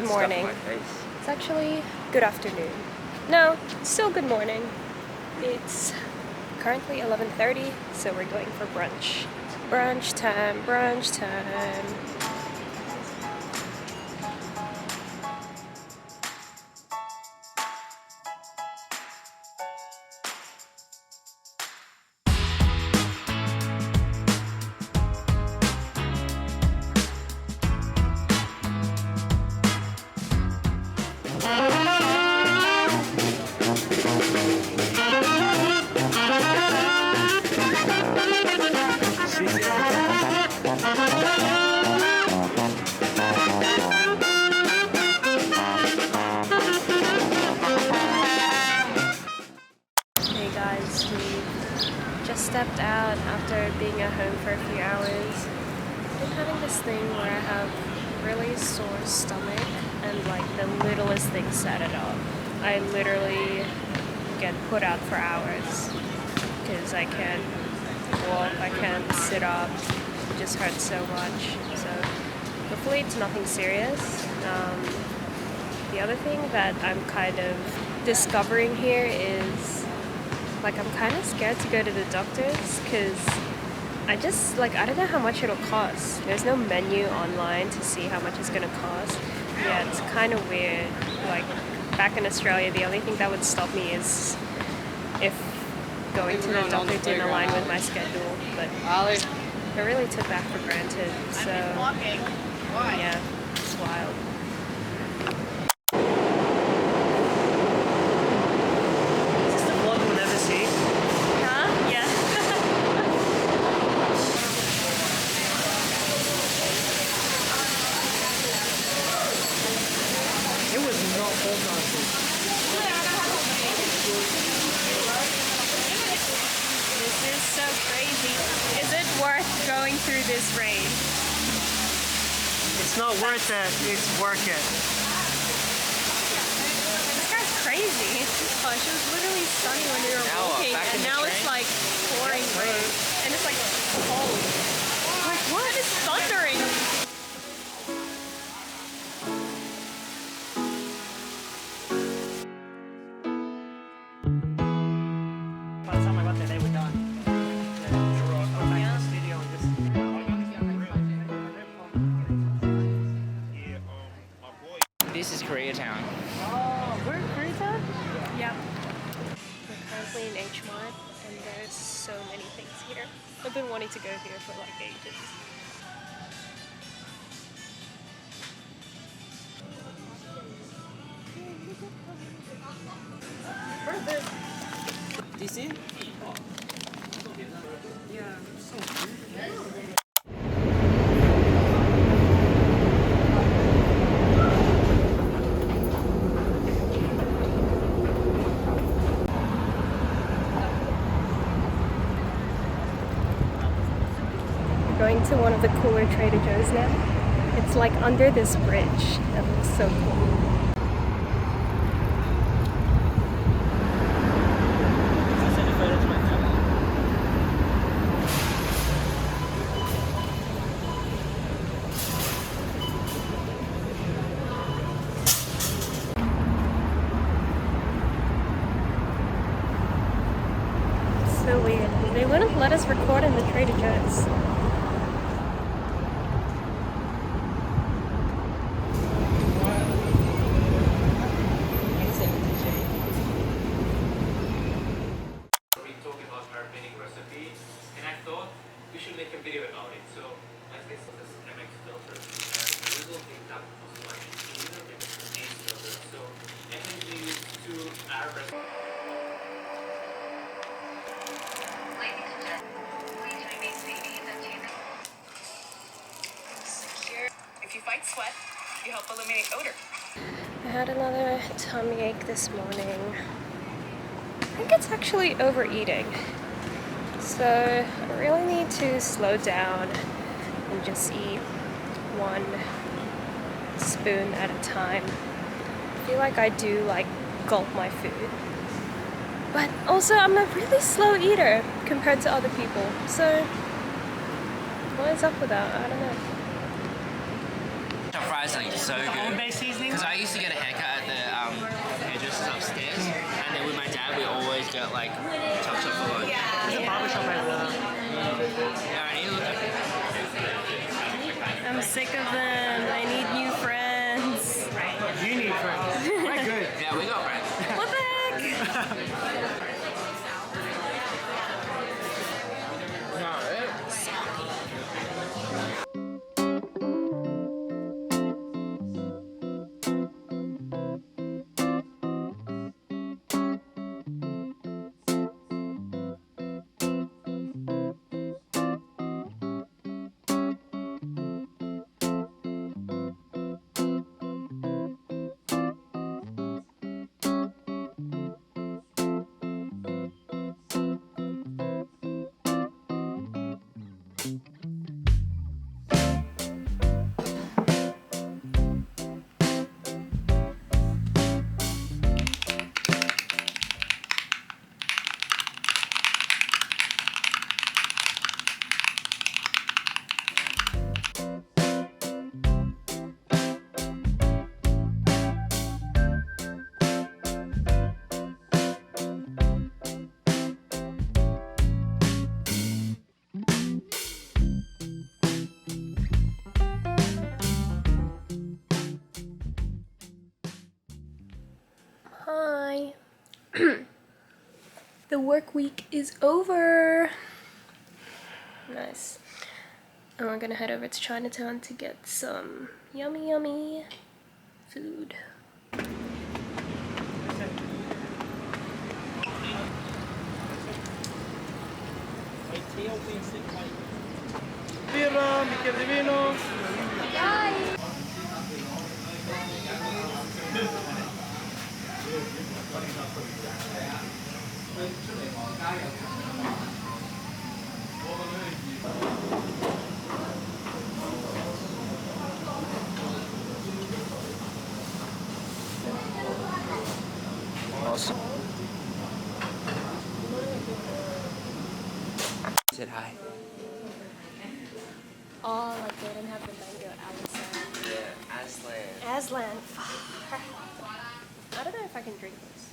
good morning. It's actually good afternoon. No, still good morning. It's currently 11:30, so we're going for brunch. Brunch time, brunch time. Hey guys, we just stepped out after being at home for a few hours. I've been having this thing where I have really sore stomach and like the littlest thing set it off. I literally get put out for hours because I can't walk, I can't sit up, it just hurts so much. So hopefully it's nothing serious. The other thing that I'm kind of discovering here is like I'm kind of scared to go to the doctors because I don't know how much it'll cost. There's no menu online to see how much it's gonna cost. Yeah, it's kind of weird. Like back in Australia, the only thing that would stop me is if going to the doctor didn't align with my schedule, but I really took that for granted. So yeah, it's wild. This is so crazy. Is it worth going through this rain? It's not worth it, it's worth it. This guy's crazy. Gosh, it was literally sunny when we were walking, and now it's like pouring rain. And it's like cold. Like, what? It's thundering. This is Koreatown. Oh, we're in Koreatown? Yeah. We're currently in H Mart, and there's so many things here. I've been wanting to go here for like ages. DC? Yeah. Going to one of the cooler Trader Joe's now. It's like under this bridge. That looks so cool. So weird. They wouldn't let us record in the Trader Joe's. We should make a video about it. So let's get this MX filter, and the resulting that was like cleaner because these filters. So I can use two airbrush. Ladies and gentlemen, please remain seated until secure. If you fight sweat, you help eliminate odor. I had another tummy ache this morning. I think it's actually overeating. So I really need to slow down and just eat one spoon at a time. I feel like I do like gulp my food. But also I'm a really slow eater compared to other people. So what is up with that? I don't know. Surprisingly, so good. Home-based seasoning? Because I used to get a haircut at the hairdressers upstairs, and then with my dad, we always get like touch up for lunch. There's a barber shop right there. Yeah, I need to look at I'm sick of them. I need new friends. You need friends. We're good. Yeah, we got friends. What the heck? Hi. The work week is over. Nice. And we're gonna head over to Chinatown to get some yummy, yummy food. Birra, bicchiere di vino. Awesome. Said hi. Oh, like they didn't have the mango Aslan. Yeah, Aslan. Aslan. I don't know if I can drink this.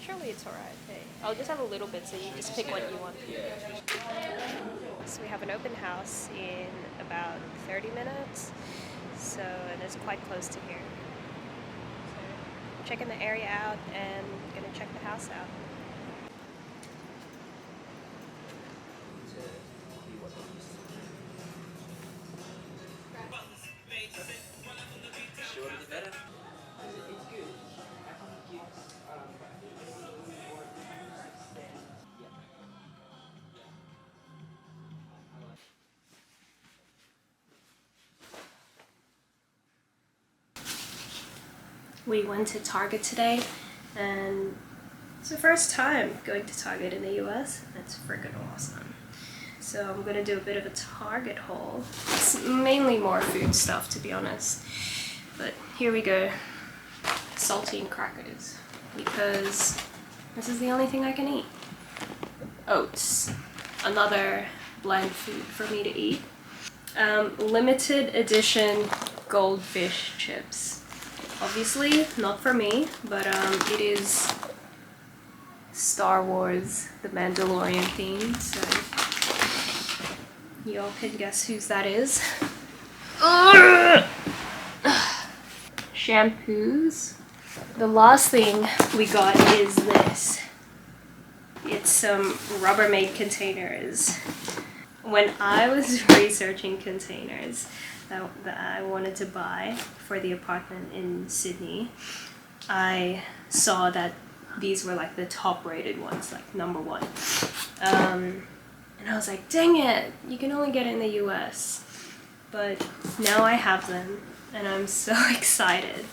Surely it's alright. Hey, I'll just have a little bit so you just pick what you want. So we have an open house in about 30 minutes. So, and it's quite close to here. So, checking the area out and gonna check the house out. We went to Target today, and it's the first time going to Target in the US. That's freaking awesome. So I'm gonna do a bit of a Target haul. It's mainly more food stuff, to be honest. But here we go. Saltine crackers, because this is the only thing I can eat. Oats, another bland food for me to eat. Limited edition goldfish chips. Obviously not for me, but it is Star Wars, the Mandalorian theme, so y'all can guess whose that is. Shampoos. The last thing we got is this. It's some Rubbermaid containers. When I was researching containers that I wanted to buy for the apartment in Sydney, I saw that these were like the top rated ones, like #1. And I was like, dang it, you can only get it in the US. But now I have them and I'm so excited.